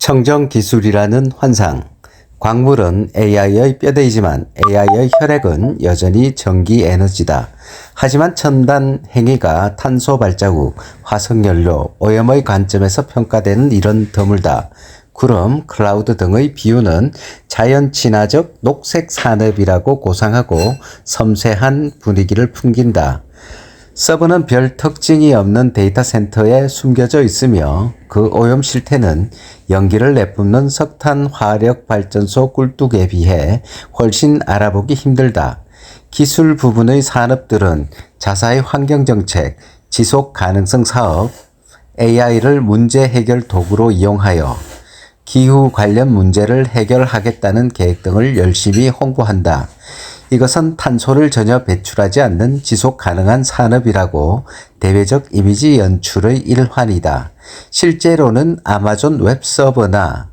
청정기술이라는 환상. 광물은 AI의 뼈대이지만 AI의 혈액은 여전히 전기 에너지다. 하지만 첨단 행위가 탄소 발자국, 화석연료, 오염의 관점에서 평가되는 이런 드물다. 구름, 클라우드 등의 비유는 자연 친화적 녹색 산업이라고 고상하고 섬세한 분위기를 풍긴다. 서버는 별 특징이 없는 데이터 센터에 숨겨져 있으며 그 오염 실태는 연기를 내뿜는 석탄 화력 발전소 꿀뚝에 비해 훨씬 알아보기 힘들다. 기술 부분의 산업들은 자사의 환경정책, 지속 가능성 사업, AI를 문제 해결 도구로 이용하여 기후 관련 문제를 해결하겠다는 계획 등을 열심히 홍보한다. 이것은 탄소를 전혀 배출하지 않는 지속 가능한 산업이라고 대외적 이미지 연출의 일환이다. 실제로는 아마존 웹서버나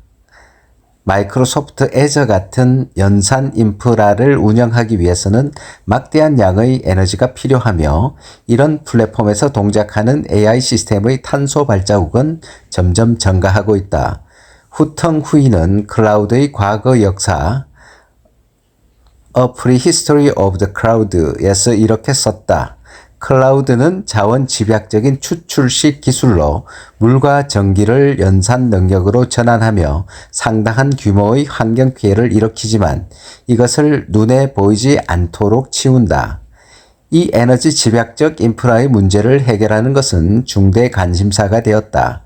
마이크로소프트 애저 같은 연산 인프라를 운영하기 위해서는 막대한 양의 에너지가 필요하며 이런 플랫폼에서 동작하는 AI 시스템의 탄소 발자국은 점점 증가하고 있다. 후텅 후이는 클라우드의 과거 역사 A Prehistory of the Cloud에서 이렇게 썼다. 클라우드는 자원 집약적인 추출식 기술로 물과 전기를 연산 능력으로 전환하며 상당한 규모의 환경 피해를 일으키지만 이것을 눈에 보이지 않도록 치운다. 이 에너지 집약적 인프라의 문제를 해결하는 것은 중대 관심사가 되었다.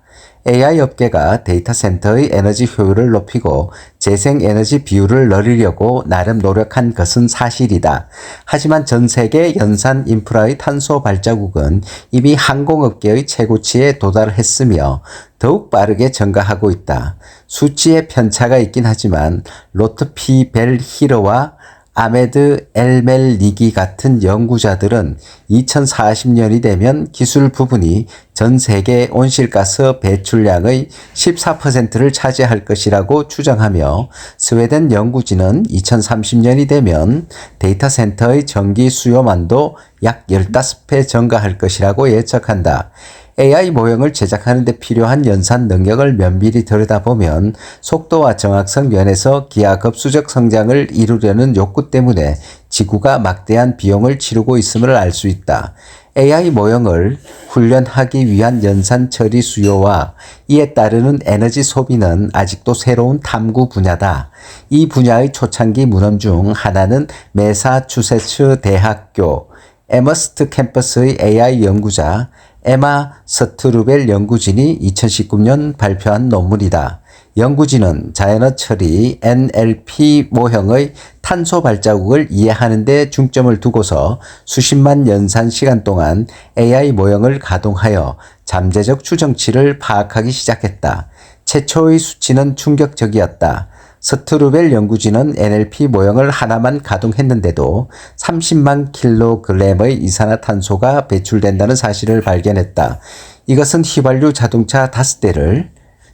AI 업계가 데이터 센터의 에너지 효율을 높이고 재생에너지 비율을 늘리려고 나름 노력한 것은 사실이다. 하지만 전 세계 연산 인프라의 탄소 발자국은 이미 항공업계의 최고치에 도달했으며 더욱 빠르게 증가하고 있다. 수치에 편차가 있긴 하지만 로트 피 벨 히러와 아메드 엘멜리기 같은 연구자들은 2040년이 되면 기술 부분이 전 세계 온실가스 배출량의 14%를 차지할 것이라고 추정하며 스웨덴 연구진은 2030년이 되면 데이터 센터의 전기 수요만도 약 15배 증가할 것이라고 예측한다. AI 모형을 제작하는 데 필요한 연산 능력을 면밀히 들여다보면 속도와 정확성 면에서 기하급수적 성장을 이루려는 욕구 때문에 지구가 막대한 비용을 치르고 있음을 알 수 있다. AI 모형을 훈련하기 위한 연산 처리 수요와 이에 따르는 에너지 소비는 아직도 새로운 탐구 분야다. 이 분야의 초창기 문헌 중 하나는 매사추세츠 대학교 에머스트 캠퍼스의 AI 연구자 에마 서트루벨 연구진이 2019년 발표한 논문이다. 연구진은 자연어 처리 NLP 모형의 탄소 발자국을 이해하는 데 중점을 두고서 수십만 연산 시간 동안 AI 모형을 가동하여 잠재적 추정치를 파악하기 시작했다. 최초의 수치는 충격적이었다. 서트루벨 연구진은 NLP 모형을 하나만 가동했는데도 30만 킬로그램의 이산화탄소가 배출된다는 사실을 발견했다. 이것은 휘발유 자동차 5대를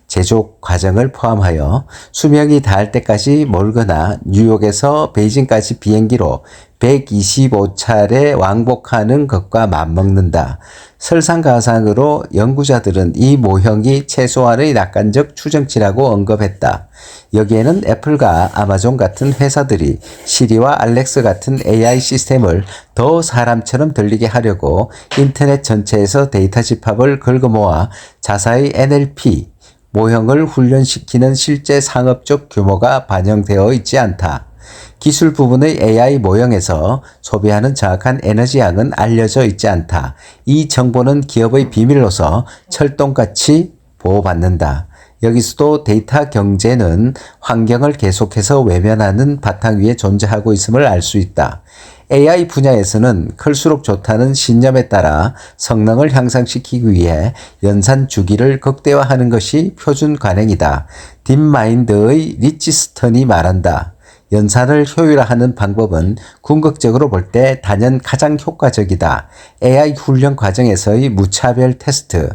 제조 과정을 포함하여 수명이 닿을 때까지 몰거나 뉴욕에서 베이징까지 비행기로 125차례 왕복하는 것과 맞먹는다. 설상가상으로 연구자들은 이 모형이 최소한의 낙관적 추정치라고 언급했다. 여기에는 애플과 아마존 같은 회사들이 시리와 알렉스 같은 AI 시스템을 더 사람처럼 들리게 하려고 인터넷 전체에서 데이터 집합을 긁어모아 자사의 NLP 모형을 훈련시키는 실제 상업적 규모가 반영되어 있지 않다. 기술 부분의 AI 모형에서 소비하는 정확한 에너지 양은 알려져 있지 않다. 이 정보는 기업의 비밀로서 철동같이 보호받는다. 여기서도 데이터 경제는 환경을 계속해서 외면하는 바탕 위에 존재하고 있음을 알 수 있다. AI 분야에서는 클수록 좋다는 신념에 따라 성능을 향상시키기 위해 연산 주기를 극대화하는 것이 표준 관행이다. 딥마인드의 리치 스턴이 말한다. 연산을 효율화하는 방법은 궁극적으로 볼 때 단연 가장 효과적이다. AI 훈련 과정에서의 무차별 테스트,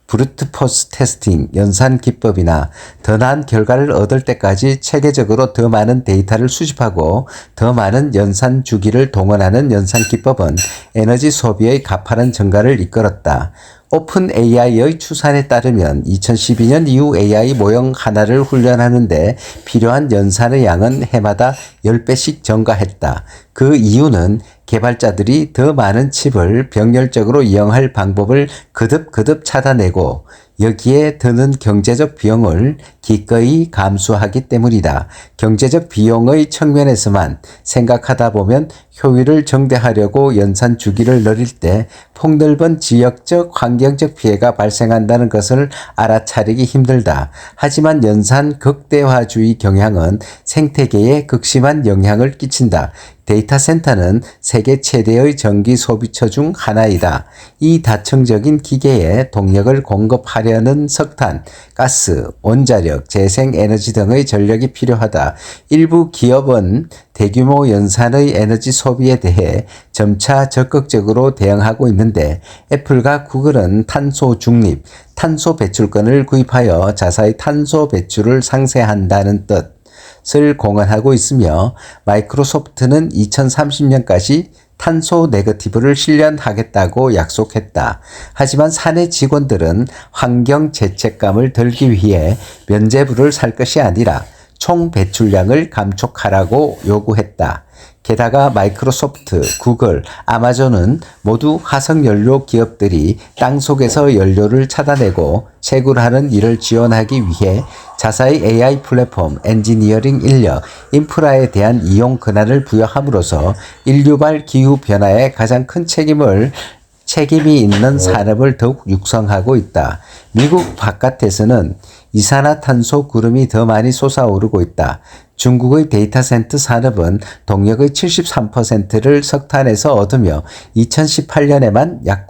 브루트 포스 테스팅, 연산 기법이나 더 나은 결과를 얻을 때까지 체계적으로 더 많은 데이터를 수집하고 더 많은 연산 주기를 동원하는 연산 기법은 에너지 소비의 가파른 증가를 이끌었다. 오픈 AI의 추산에 따르면 2012년 이후 AI 모형 하나를 훈련하는데 필요한 연산의 양은 해마다 10배씩 증가했다. 그 이유는 개발자들이 더 많은 칩을 병렬적으로 이용할 방법을 거듭 찾아내고 여기에 드는 경제적 비용을 기꺼이 감수하기 때문이다. 경제적 비용의 측면에서만 생각하다 보면 효율을 증대하려고 연산 주기를 늘릴 때 폭넓은 지역적 환경적 피해가 발생한다는 것을 알아차리기 힘들다. 하지만 연산 극대화주의 경향은 생태계에 극심한 영향을 끼친다. 데이터 센터는 세계 최대의 전기 소비처 중 하나이다. 이 다층적인 기계에 동력을 공급하려는 석탄, 가스, 원자력, 재생에너지 등의 전력이 필요하다. 일부 기업은 대규모 연산의 에너지 소비에 대해 점차 적극적으로 대응하고 있는데 애플과 구글은 탄소 중립, 탄소 배출권을 구입하여 자사의 탄소 배출을 상쇄한다는 뜻을 공언하고 있으며 마이크로소프트는 2030년까지 탄소 네거티브를 실현하겠다고 약속했다. 하지만 사내 직원들은 환경 죄책감을 덜기 위해 면제부를 살 것이 아니라 총 배출량을 감축하라고 요구했다. 게다가 마이크로소프트, 구글, 아마존은 모두 화석연료 기업들이 땅속에서 연료를 찾아내고 채굴하는 일을 지원하기 위해 자사의 AI 플랫폼, 엔지니어링 인력, 인프라에 대한 이용 권한을 부여함으로써 인류발 기후변화에 가장 큰 책임이 있는 산업을 더욱 육성하고 있다. 미국 바깥에서는 이산화탄소 구름이 더 많이 솟아오르고 있다. 중국의 데이터 센터 산업은 동력의 73%를 석탄에서 얻으며 2018년에만 약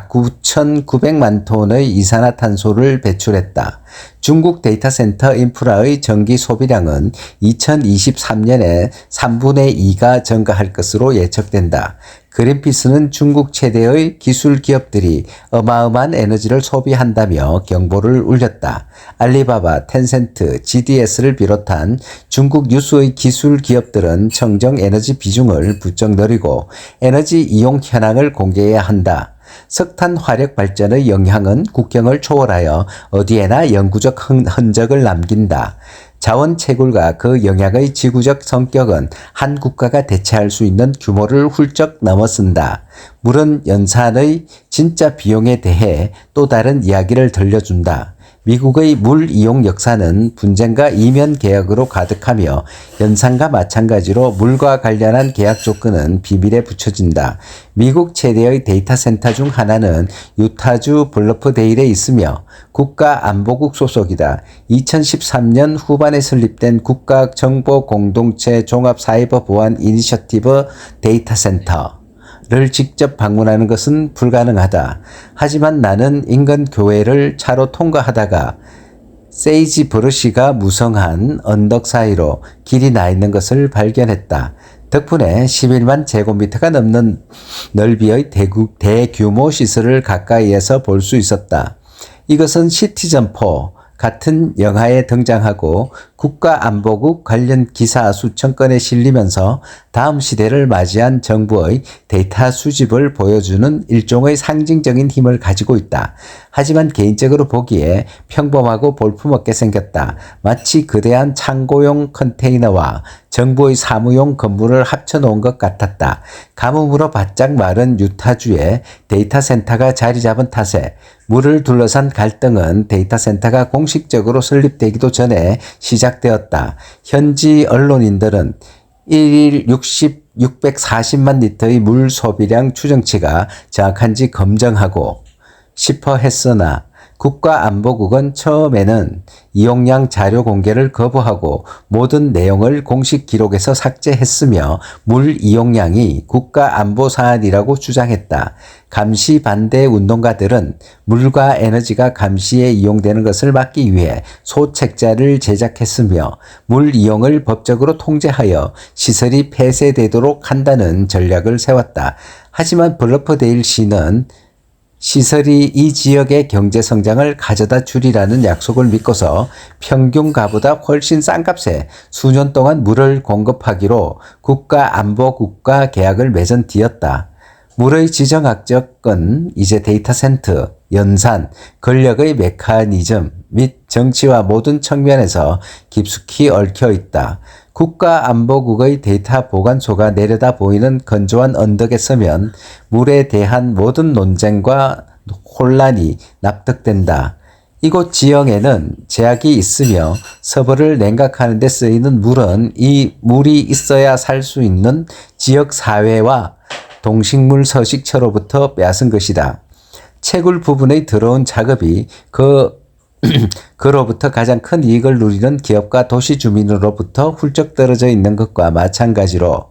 9,900만 톤의 이산화탄소를 배출했다. 중국 데이터 센터 인프라의 전기 소비량은 2023년에 3분의 2가 증가할 것으로 예측된다. 그린피스는 중국 최대의 기술 기업들이 어마어마한 에너지를 소비한다며 경보를 울렸다. 알리바바, 텐센트, GDS를 비롯한 중국 유수의 기술 기업들은 청정 에너지 비중을 부쩍 늘리고 에너지 이용 현황을 공개해야 한다. 석탄 화력 발전의 영향은 국경을 초월하여 어디에나 영구적 흔적을 남긴다. 자원 채굴과 그 영향의 지구적 성격은 한 국가가 대체할 수 있는 규모를 훌쩍 넘어선다. 물은 연산의 진짜 비용에 대해 또 다른 이야기를 들려준다. 미국의 물 이용 역사는 분쟁과 이면 계약으로 가득하며 연산과 마찬가지로 물과 관련한 계약 조건은 비밀에 붙여진다. 미국 최대의 데이터 센터 중 하나는 유타주 블러프데일에 있으며 국가안보국 소속이다. 2013년 후반에 설립된 국가정보공동체 종합사이버보안 이니셔티브 데이터 센터 를 직접 방문하는 것은 불가능하다. 하지만 나는 인근 교회를 차로 통과하다가 세이지 브러쉬가 무성한 언덕 사이로 길이 나 있는 것을 발견했다. 덕분에 11만 제곱미터가 넘는 넓이의 대규모 시설을 가까이에서 볼 수 있었다. 이것은 시티즌4 같은 영화에 등장하고 국가안보국 관련 기사 수천 건에 실리면서 다음 시대를 맞이한 정부의 데이터 수집을 보여주는 일종의 상징적인 힘을 가지고 있다. 하지만 개인적으로 보기에 평범하고 볼품없게 생겼다. 마치 거대한 창고용 컨테이너와 정부의 사무용 건물을 합쳐놓은 것 같았다. 가뭄으로 바짝 마른 유타주에 데이터 센터가 자리 잡은 탓에 물을 둘러싼 갈등은 데이터 센터가 공식적으로 설립되기도 전에 시작되었다. 현지 언론인들은 1일 640만 리터의 물 소비량 추정치가 정확한지 검증하고 싶어 했으나 국가안보국은 처음에는 이용량 자료 공개를 거부하고 모든 내용을 공식 기록에서 삭제했으며 물 이용량이 국가안보 사안이라고 주장했다. 감시 반대 운동가들은 물과 에너지가 감시에 이용되는 것을 막기 위해 소책자를 제작했으며 물 이용을 법적으로 통제하여 시설이 폐쇄되도록 한다는 전략을 세웠다. 하지만 블러프데일 시는 시설이 이 지역의 경제 성장을 가져다 주리라는 약속을 믿고서 평균가보다 훨씬 싼 값에 수년 동안 물을 공급하기로 국가안보국가 계약을 맺은 뒤였다. 물의 지정학적은 이제 데이터 센터, 연산, 권력의 메커니즘 및 정치와 모든 측면에서 깊숙이 얽혀 있다. 국가안보국의 데이터 보관소가 내려다 보이는 건조한 언덕에 서면 물에 대한 모든 논쟁과 혼란이 납득된다. 이곳 지형에는 제약이 있으며 서버를 냉각하는 데 쓰이는 물은 이 물이 있어야 살 수 있는 지역 사회와 동식물 서식처로부터 빼앗은 것이다. 채굴 부분의 더러운 작업이 그로부터 가장 큰 이익을 누리는 기업과 도시 주민으로부터 훌쩍 떨어져 있는 것과 마찬가지로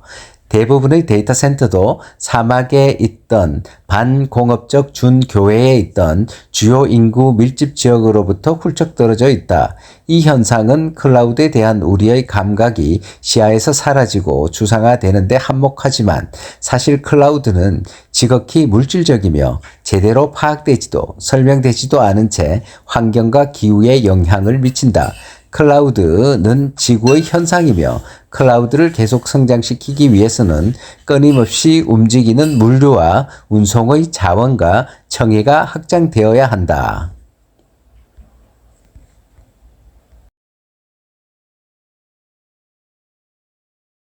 대부분의 데이터 센터도 사막에 있던 반공업적 준교외에 있던 주요 인구 밀집 지역으로부터 훌쩍 떨어져 있다. 이 현상은 클라우드에 대한 우리의 감각이 시야에서 사라지고 추상화되는데 한몫하지만 사실 클라우드는 지극히 물질적이며 제대로 파악되지도 설명되지도 않은 채 환경과 기후에 영향을 미친다. 클라우드는 지구의 현상이며 클라우드를 계속 성장시키기 위해서는 끊임없이 움직이는 물류와 운송의 자원과 청해가 확장되어야 한다.